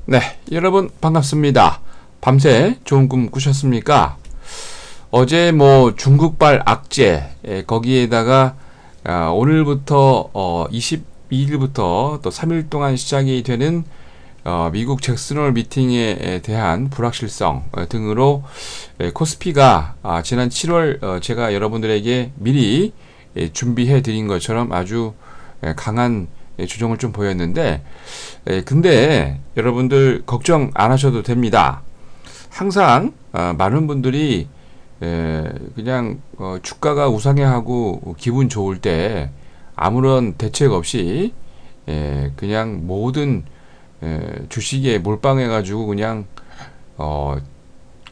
네, 여러분 반갑습니다. 밤새 좋은 꿈 꾸셨습니까? 어제 중국발 악재 거기에다가 오늘부터 22일부터 또 3일 동안 시작이 되는 미국 잭슨홀 미팅에 대한 불확실성 등으로 코스피가 지난 7월 제가 여러분들에게 미리 준비해 드린 것처럼 아주 강한 조정을 좀 보였는데, 근데 여러분들 걱정 안 하셔도 됩니다. 항상 많은 분들이 그냥 주가가 우상향하고 기분 좋을 때 아무런 대책 없이 그냥 모든 주식에 몰빵해가지고 그냥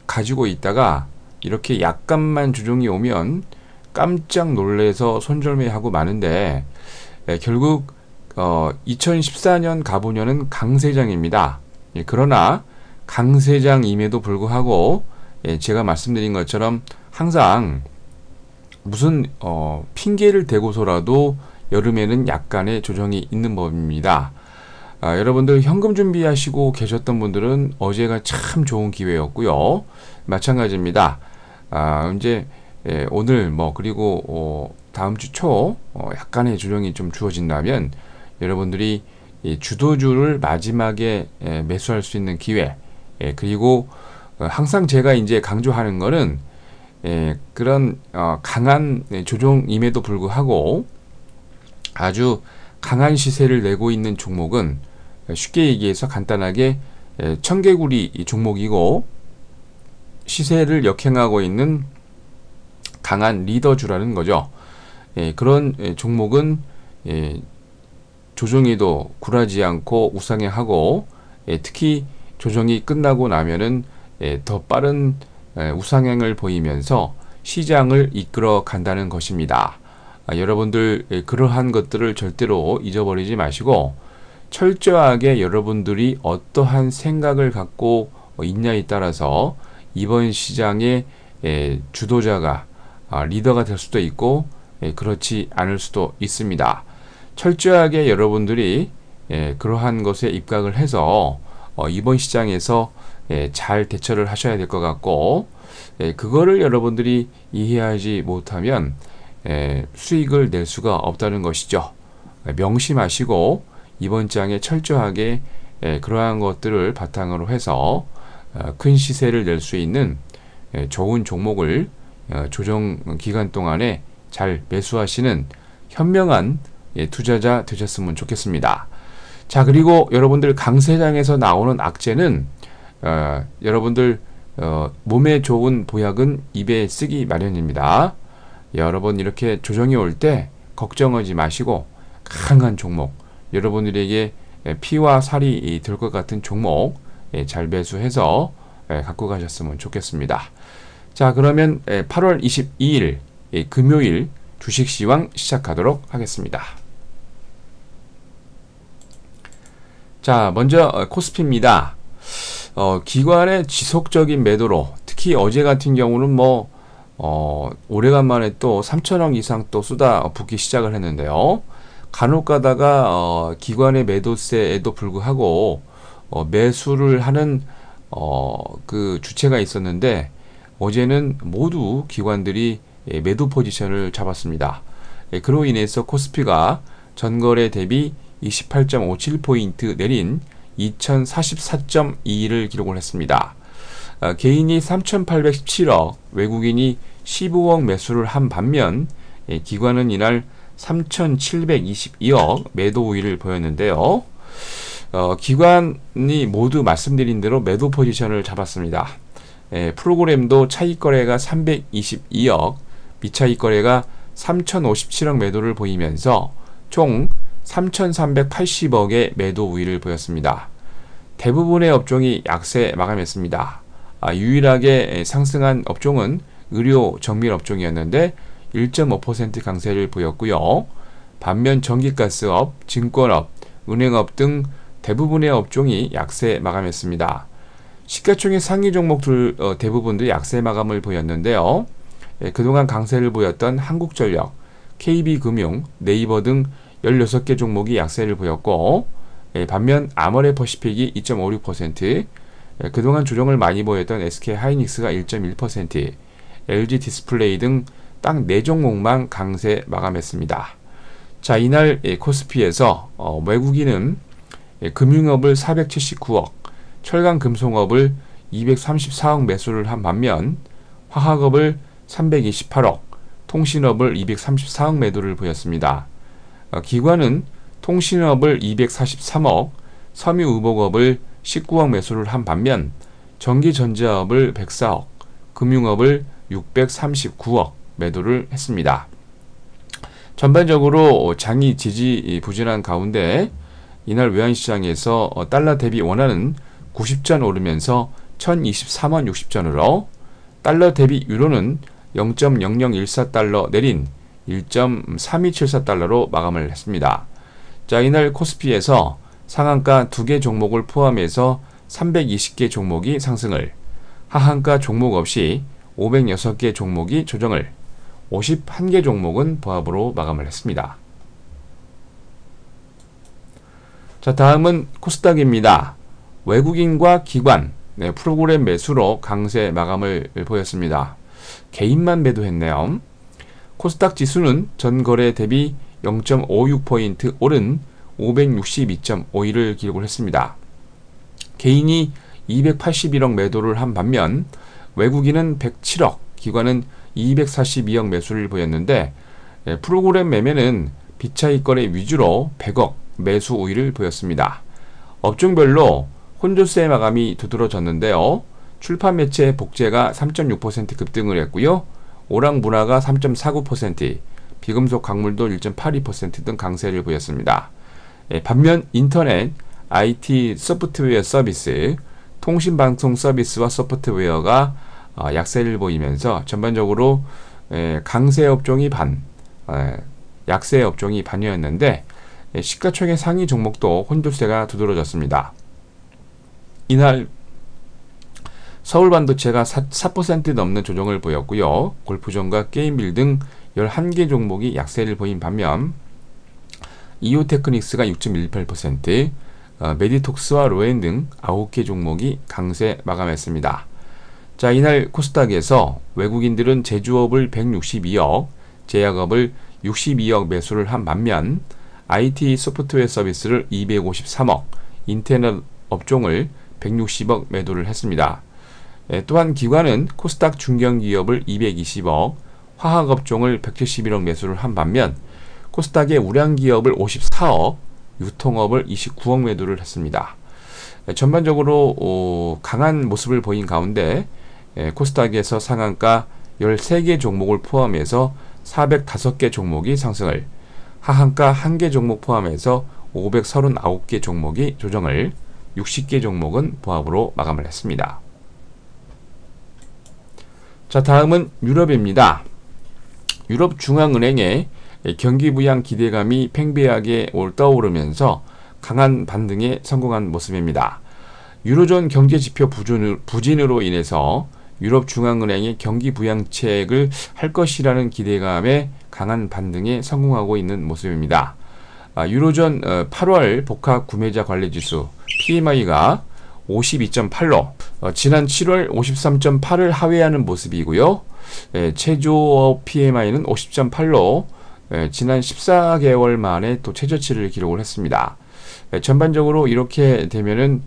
가지고 있다가 이렇게 약간만 조정이 오면 깜짝 놀래서 손절매하고 마는데, 결국 2014년 가보년은 강세장입니다. 그러나 강세장임에도 불구하고 제가 말씀드린 것처럼 항상 무슨 핑계를 대고서라도 여름에는 약간의 조정이 있는 법입니다. 여러분들 현금 준비하시고 계셨던 분들은 어제가 참 좋은 기회였고요. 마찬가지입니다. 이제 오늘 그리고 다음 주 초 약간의 조정이 좀 주어진다면 여러분들이 주도주를 마지막에 매수할 수 있는 기회, 그리고 항상 제가 이제 강조하는 거는 그런 강한 조정임에도 불구하고 아주 강한 시세를 내고 있는 종목은 쉽게 얘기해서 간단하게 청개구리 종목이고, 시세를 역행하고 있는 강한 리더주라는 거죠. 그런 종목은 조정에도 굴하지 않고 우상향하고, 특히 조정이 끝나고 나면은 더 빠른 우상향을 보이면서 시장을 이끌어 간다는 것입니다. 여러분들 그러한 것들을 절대로 잊어버리지 마시고 철저하게 여러분들이 어떠한 생각을 갖고 있냐에 따라서 이번 시장의 주도자가 리더가 될 수도 있고 그렇지 않을 수도 있습니다. 철저하게 여러분들이 그러한 것에 입각을 해서 이번 시장에서 잘 대처를 하셔야 될 것 같고, 그거를 여러분들이 이해하지 못하면 수익을 낼 수가 없다는 것이죠. 명심하시고 이번 장에 철저하게 그러한 것들을 바탕으로 해서 큰 시세를 낼 수 있는 좋은 종목을 조정 기간 동안에 잘 매수하시는 현명한 투자자 되셨으면 좋겠습니다. 자, 그리고 여러분들 강세장에서 나오는 악재는 여러분들 몸에 좋은 보약은 입에 쓰기 마련입니다. 여러분 이렇게 조정이 올 때 걱정하지 마시고 강한 종목, 여러분들에게 피와 살이 될 것 같은 종목 잘 매수해서 갖고 가셨으면 좋겠습니다. 자, 그러면 8월 22일 금요일 주식시황 시작하도록 하겠습니다. 자, 먼저 코스피입니다. 기관의 지속적인 매도로, 특히 어제 같은 경우는 오래간만에 또 3천억 이상 또 쏟아붓기 시작을 했는데요. 간혹 가다가 기관의 매도세에도 불구하고 매수를 하는 그 주체가 있었는데, 어제는 모두 기관들이 매도 포지션을 잡았습니다. 그로 인해서 코스피가 전거래 대비 28.57포인트 내린 2044.21을 기록을 했습니다. 개인이 3,817억, 외국인이 15억 매수를 한 반면 기관은 이날 3,722억 매도 우위를 보였는데요. 기관이 모두 말씀드린 대로 매도 포지션을 잡았습니다. 프로그램도 차익 거래가 322억, 미차익 거래가 3,057억 매도를 보이면서 총 3,380억의 매도 우위를 보였습니다. 대부분의 업종이 약세 마감했습니다. 유일하게 상승한 업종은 의료 정밀 업종이었는데 1.5% 강세를 보였고요. 반면 전기가스업, 증권업, 은행업 등 대부분의 업종이 약세 마감했습니다. 시가총액 상위 종목들 대부분도 약세 마감을 보였는데요. 그동안 강세를 보였던 한국전력, KB금융, 네이버 등 16개 종목이 약세를 보였고, 반면 아머레 퍼시픽이 2.56%, 그동안 조정을 많이 보였던 SK 하이닉스가 1.1%, LG 디스플레이 등 딱 4종목만 강세 마감했습니다. 자, 이날 코스피에서 외국인은 금융업을 479억, 철강금속업을 234억 매수를 한 반면 화학업을 328억, 통신업을 234억 매도를 보였습니다. 기관은 통신업을 243억, 섬유의복업을 19억 매수를 한 반면 전기전자업을 104억, 금융업을 639억 매도를 했습니다. 전반적으로 장이 지지부진한 가운데 이날 외환시장에서 달러 대비 원화는 90전 오르면서 1023원 60전으로, 달러 대비 유로는 0.0014달러 내린 1.3274달러로 마감을 했습니다. 자, 이날 코스피에서 상한가 2개 종목을 포함해서 320개 종목이 상승을, 하한가 종목 없이 506개 종목이 조정을, 51개 종목은 보합으로 마감을 했습니다. 자, 다음은 코스닥입니다. 외국인과 기관 프로그램 매수로 강세 마감을 보였습니다. 개인만 매도했네요. 코스닥 지수는 전거래 대비 0.56포인트 오른 562.51을 기록을 했습니다. 개인이 281억 매도를 한 반면 외국인은 107억, 기관은 242억 매수를 보였는데, 프로그램 매매는 비차익 거래 위주로 100억 매수 우위를 보였습니다. 업종별로 혼조세 마감이 두드러졌는데요. 출판 매체 복제가 3.6% 급등을 했고요. 오락 문화가 3.49%, 비금속 광물도 1.82% 등 강세를 보였습니다. 반면 인터넷, IT 소프트웨어 서비스, 통신방송 서비스와 소프트웨어가 약세를 보이면서 전반적으로 강세 업종이 약세 업종이 반이었는데, 시가총액 상위 종목도 혼조세가 두드러졌습니다. 이날 서울반도체가 4% 넘는 조정을 보였고요. 골프존과 게임빌 등 11개 종목이 약세를 보인 반면 이오테크닉스가 6.18%, 메디톡스와 로엔 등 9개 종목이 강세 마감했습니다. 자, 이날 코스닥에서 외국인들은 제조업을 162억, 제약업을 62억 매수를 한 반면 IT 소프트웨어 서비스를 253억, 인터넷 업종을 160억 매도를 했습니다. 또한 기관은 코스닥 중견기업을 220억, 화학업종을 171억 매수를 한 반면 코스닥의 우량기업을 54억, 유통업을 29억 매도를 했습니다. 전반적으로 강한 모습을 보인 가운데 코스닥에서 상한가 13개 종목을 포함해서 405개 종목이 상승을, 하한가 1개 종목 포함해서 539개 종목이 조정을, 60개 종목은 보합으로 마감을 했습니다. 자, 다음은 유럽입니다. 유럽 중앙은행의 경기 부양 기대감이 팽배하게 떠오르면서 강한 반등에 성공한 모습입니다. 유로존 경제지표 부진으로 인해서 유럽 중앙은행이 경기 부양책을 할 것이라는 기대감에 강한 반등에 성공하고 있는 모습입니다. 유로존 8월 복합 구매자 관리지수 PMI가 52.8로 지난 7월 53.8을 하회하는 모습이고요. 제조업 PMI는 50.8로 지난 14개월 만에 또 최저치를 기록을 했습니다. 전반적으로 이렇게 되면은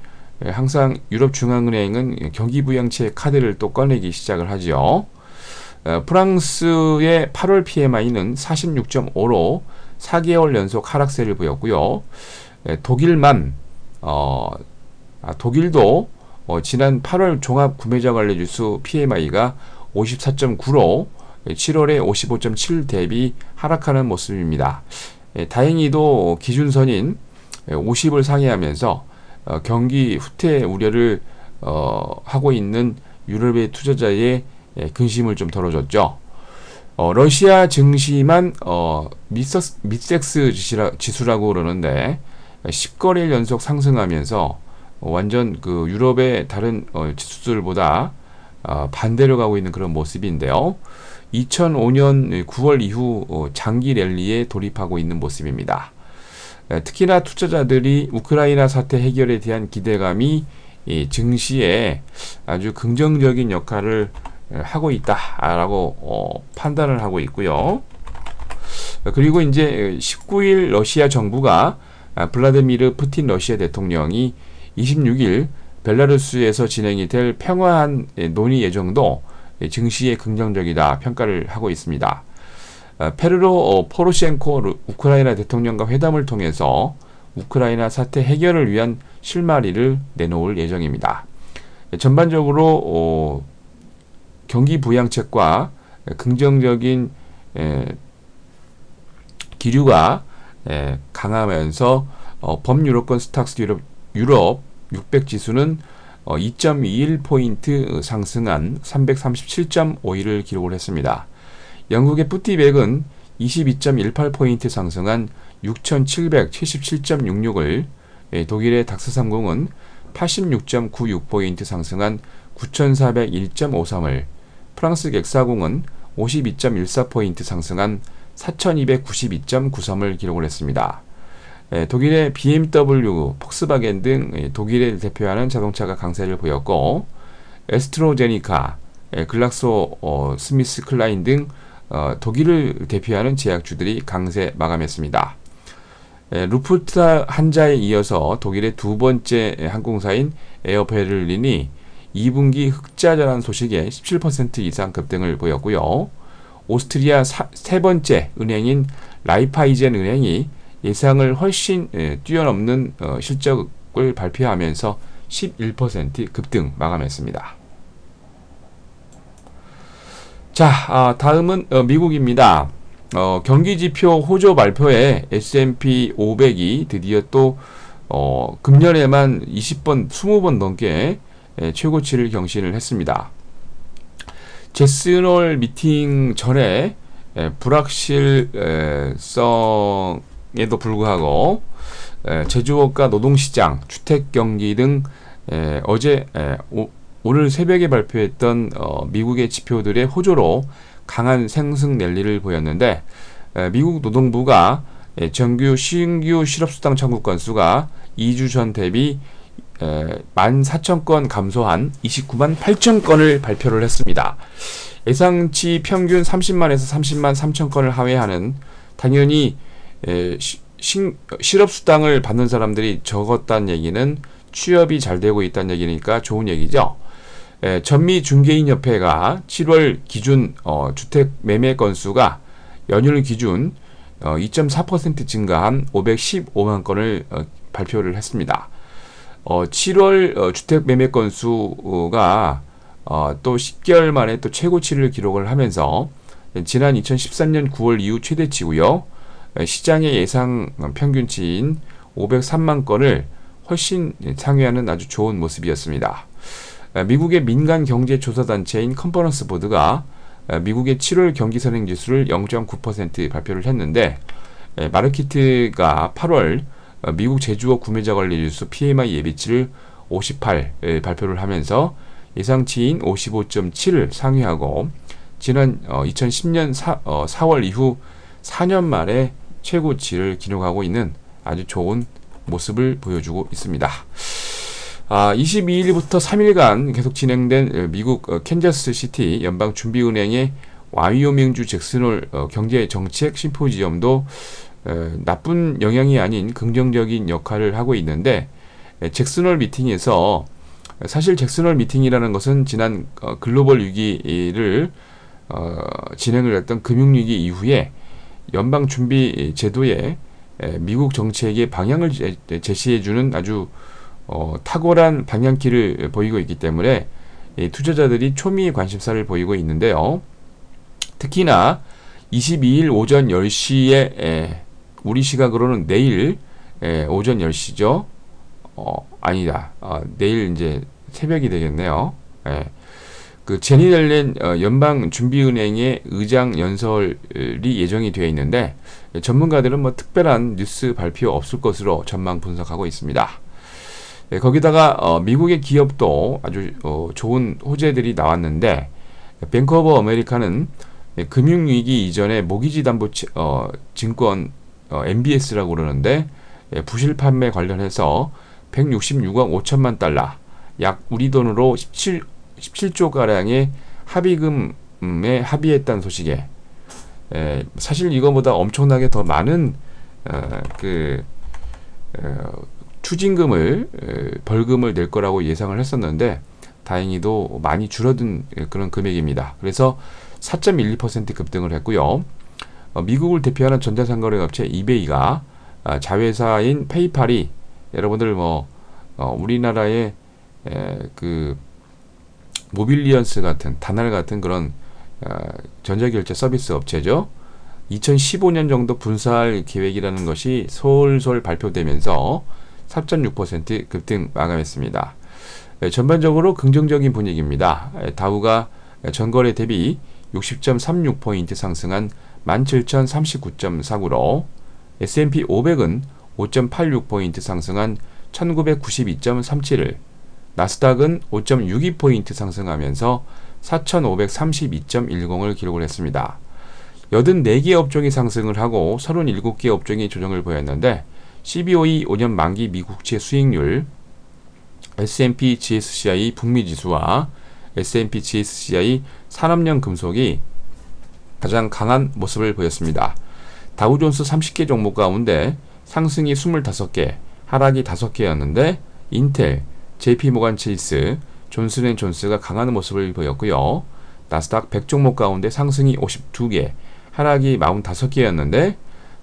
항상 유럽 중앙은행은 경기 부양책 카드를 또 꺼내기 시작을 하죠. 프랑스의 8월 PMI는 46.5로 4개월 연속 하락세를 보였고요. 독일도 지난 8월 종합 구매자 관리지수 PMI가 54.9로 7월에 55.7 대비 하락하는 모습입니다. 다행히도 기준선인 50을 상회하면서 경기 후퇴 우려를 하고 있는 유럽의 투자자의 근심을 좀 덜어줬죠. 러시아 증시만 미섹스 지수라고 그러는데 10거래일 연속 상승하면서 완전 그 유럽의 다른 지수들보다 반대로 가고 있는 그런 모습인데요. 2005년 9월 이후 장기 랠리에 돌입하고 있는 모습입니다. 특히나 투자자들이 우크라이나 사태 해결에 대한 기대감이 이 증시에 아주 긍정적인 역할을 하고 있다라고 판단을 하고 있고요. 그리고 이제 19일 러시아 정부가 블라디미르 푸틴 러시아 대통령이 26일 벨라루스에서 진행이 될 평화한 논의 예정도 증시에 긍정적이다 평가를 하고 있습니다. 페르로 포로셴코 우크라이나 대통령과 회담을 통해서 우크라이나 사태 해결을 위한 실마리를 내놓을 예정입니다. 전반적으로 경기 부양책과 긍정적인 기류가 강하면서 범유로권 스탁스 유럽 600 지수는 2.21포인트 상승한 337.51을 기록을 했습니다. 영국의 푸티백은 22.18포인트 상승한 6,777.66을, 독일의 닥스30은 86.96포인트 상승한 9,401.53을, 프랑스 객사공은 52.14포인트 상승한 4,292.93을 기록을 했습니다. 독일의 BMW, 폭스바겐 등 독일을 대표하는 자동차가 강세를 보였고, 에스트로제니카, 글락소 스미스 클라인 등 독일을 대표하는 제약주들이 강세 마감했습니다. 루프트 한자에 이어서 독일의 두 번째 항공사인 에어베를린이 2분기 흑자 전환 소식에 17% 이상 급등을 보였고요. 오스트리아 세 번째 은행인 라이파이젠 은행이 예상을 훨씬 뛰어넘는 실적을 발표하면서 11% 급등 마감했습니다. 자, 다음은 미국입니다. 경기지표 호조 발표에 S&P 500이 드디어 또 금년에만 20번 넘게 최고치를 경신을 했습니다. 제스널 미팅 전에 불확실성에도 불구하고 제조업과 노동시장, 주택경기 등 오늘 새벽에 발표했던 미국의 지표들의 호조로 강한 상승 랠리를 보였는데, 미국 노동부가 신규 실업수당 청구 건수가 2주 전 대비 14,000건 감소한 29만 8천 건을 발표를 했습니다. 예상치 평균 30만에서 30만 3천 건을 하회하는, 당연히 실업수당을 받는 사람들이 적었다는 얘기는 취업이 잘 되고 있다는 얘기니까 좋은 얘기죠. 전미중개인협회가 7월 기준 주택 매매 건수가 연휴 기준 2.4% 증가한 515만 건을 발표를 했습니다. 7월 주택 매매 건수가 또 10개월 만에 또 최고치를 기록을 하면서 지난 2013년 9월 이후 최대치고요. 시장의 예상 평균치인 503만 건을 훨씬 상회하는 아주 좋은 모습이었습니다. 미국의 민간 경제 조사 단체인 컨퍼런스 보드가 미국의 7월 경기 선행 지수를 0.9% 발표를 했는데, 마르키트가 8월 미국 제조업 구매자 관리 지수 PMI 예비치를 58 발표를 하면서 예상치인 55.7을 상회하고, 지난 2010년 4월 이후 4년 만에 최고치를 기록하고 있는 아주 좋은 모습을 보여주고 있습니다. 22일부터 3일간 계속 진행된 미국 캔자스 시티 연방준비은행의 와이오밍주 잭슨홀 경제정책 심포지엄도 나쁜 영향이 아닌 긍정적인 역할을 하고 있는데, 잭슨홀 미팅에서, 사실 잭슨홀 미팅이라는 것은 지난 글로벌 위기를 진행을 했던 금융위기 이후에 연방준비 제도에 미국 정책의 방향을 제시해주는 아주 탁월한 방향키를 보이고 있기 때문에 투자자들이 초미의 관심사를 보이고 있는데요. 특히나 22일 오전 10시에 우리 시각으로는 내일 오전 10시죠. 아니다. 내일 이제 새벽이 되겠네요. 그 제니 옐렌 연방준비은행의 의장 연설이 예정이 되어 있는데, 전문가들은 뭐 특별한 뉴스 발표 없을 것으로 전망 분석하고 있습니다. 거기다가 미국의 기업도 아주 좋은 호재들이 나왔는데, 뱅크 오브 아메리카는 금융위기 이전에 모기지 담보 증권 MBS라고 그러는데, 부실 판매 관련해서 166억 5천만 달러, 약 우리 돈으로 17조 가량의 합의금에 합의했다는 소식에, 사실 이거보다 엄청나게 더 많은 추징금을 벌금을 낼 거라고 예상을 했었는데 다행히도 많이 줄어든 그런 금액입니다. 그래서 4.12% 급등을 했고요. 미국을 대표하는 전자상거래업체 이베이가 자회사인 페이팔이, 여러분들 우리나라의 그 모빌리언스 같은, 다날 같은 그런 전자결제 서비스 업체죠. 2015년 정도 분사할 계획이라는 것이 솔솔 발표되면서 4.6% 급등 마감했습니다. 전반적으로 긍정적인 분위기입니다. 다우가 전거래 대비 60.36포인트 상승한 17,039.49로, S&P 500은 5.86포인트 상승한 1992.37을, 나스닥은 5.62포인트 상승하면서 4,532.10을 기록을 했습니다. 84개 업종이 상승을 하고 37개 업종이 조정을 보였는데, CBOE 5년 만기 미국채 수익률, S&P GSCI 북미지수와 S&P GSCI 산업용 금속이 가장 강한 모습을 보였습니다. 다우존스 30개 종목 가운데 상승이 25개, 하락이 5개였는데 인텔, JP모간 체이스, 존슨앤존스가 강한 모습을 보였고요. 나스닥 100종목 가운데 상승이 52개, 하락이 45개였는데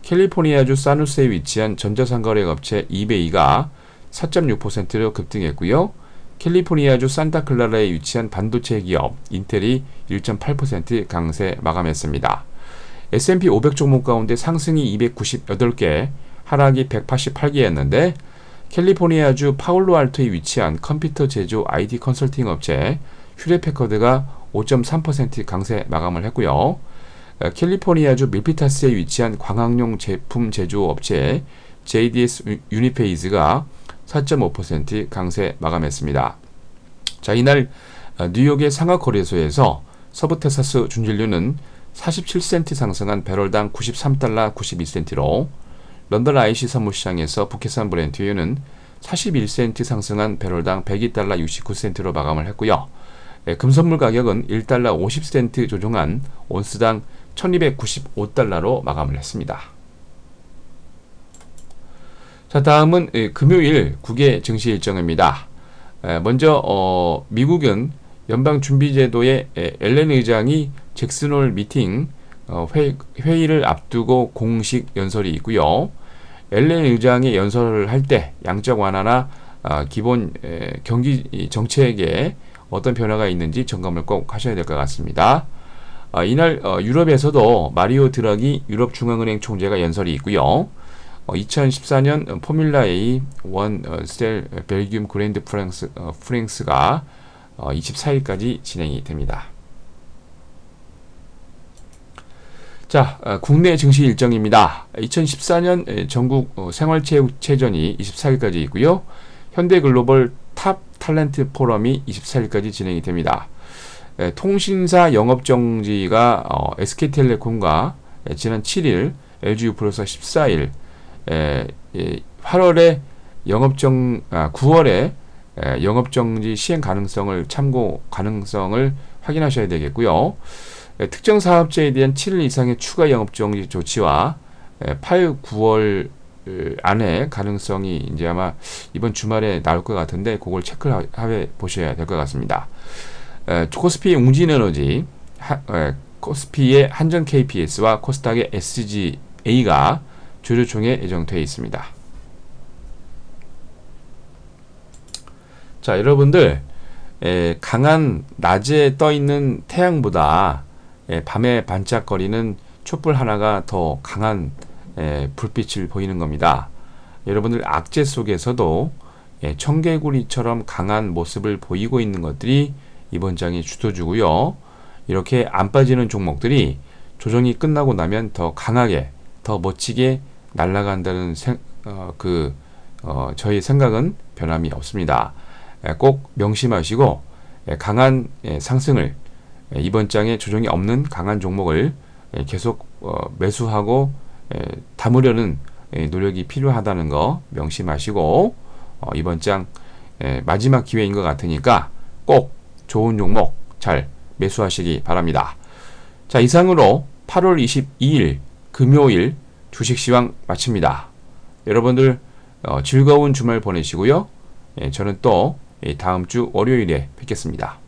캘리포니아주 사누스에 위치한 전자상거래업체 이베이가 4.6%로 급등했고요. 캘리포니아주 산타클라라에 위치한 반도체 기업 인텔이 1.8% 강세 마감했습니다. S&P 500 종목 가운데 상승이 298개, 하락이 188개였는데 캘리포니아주 파올로알토에 위치한 컴퓨터 제조 IT 컨설팅 업체 휴레패커드가 5.3% 강세 마감을 했고요. 캘리포니아주 밀피타스에 위치한 광학용 제품 제조 업체 JDS 유니페이즈가 4.5% 강세 마감했습니다. 자, 이날 뉴욕의 상하거래소에서 서부텍사스 준진료는 47센트 상승한 배럴당 93달러 92센트로, 런던 IC 선물시장에서 북해산 브렌트유는 41센트 상승한 배럴당 102달러 69센트로 마감을 했고요. 금선물 가격은 1달러 50센트 조정한 온스당 1295달러로 마감을 했습니다. 자, 다음은 금요일 국외 증시 일정입니다. 먼저 미국은 연방준비제도의 앨런 의장이 잭슨홀 미팅 회의를 앞두고 공식 연설이 있고요. 앨런 의장의 연설을 할 때 양적 완화나 기본 경기 정책에 어떤 변화가 있는지 점검을 꼭 하셔야 될 것 같습니다. 이날 유럽에서도 마리오 드라기 유럽중앙은행 총재가 연설이 있고요. 2014년 포뮬라 A 스텔 벨기움 그랜드 프랑스가 24일까지 진행이 됩니다. 자, 국내 증시 일정입니다. 2014년 전국 생활체육체전이 24일까지 있고요. 현대글로벌 탑 탤런트 포럼이 24일까지 진행이 됩니다. 통신사 영업정지가 SK텔레콤과 지난 7일, LG유플러스가 14일, 8월에 9월에 영업정지 시행 가능성을 확인하셔야 되겠고요. 특정 사업자에 대한 7일 이상의 추가 영업정지 조치와 8, 9월 안에 가능성이 이제 아마 이번 주말에 나올 것 같은데 그걸 체크를 해 보셔야 될 것 같습니다. 코스피 웅진에너지, 코스피의 한전 KPS와 코스닥의 SGA가 주주총회에 예정되어 있습니다. 자, 여러분들 강한 낮에 떠있는 태양보다 밤에 반짝거리는 촛불 하나가 더 강한 불빛을 보이는 겁니다. 여러분들 악재 속에서도 청개구리처럼 강한 모습을 보이고 있는 것들이 이번 장의 주도주고요. 이렇게 안 빠지는 종목들이 조정이 끝나고 나면 더 강하게, 더 멋지게 날아간다는 저희 생각은 변함이 없습니다. 꼭 명심하시고 강한 상승을, 이번 장에 조정이 없는 강한 종목을 계속 매수하고 담으려는 노력이 필요하다는 거 명심하시고 이번 장 마지막 기회인 것 같으니까 꼭 좋은 종목 잘 매수하시기 바랍니다. 자, 이상으로 8월 22일 금요일 주식시황 마칩니다. 여러분들 즐거운 주말 보내시고요. 저는 또 다음 주 월요일에 뵙겠습니다.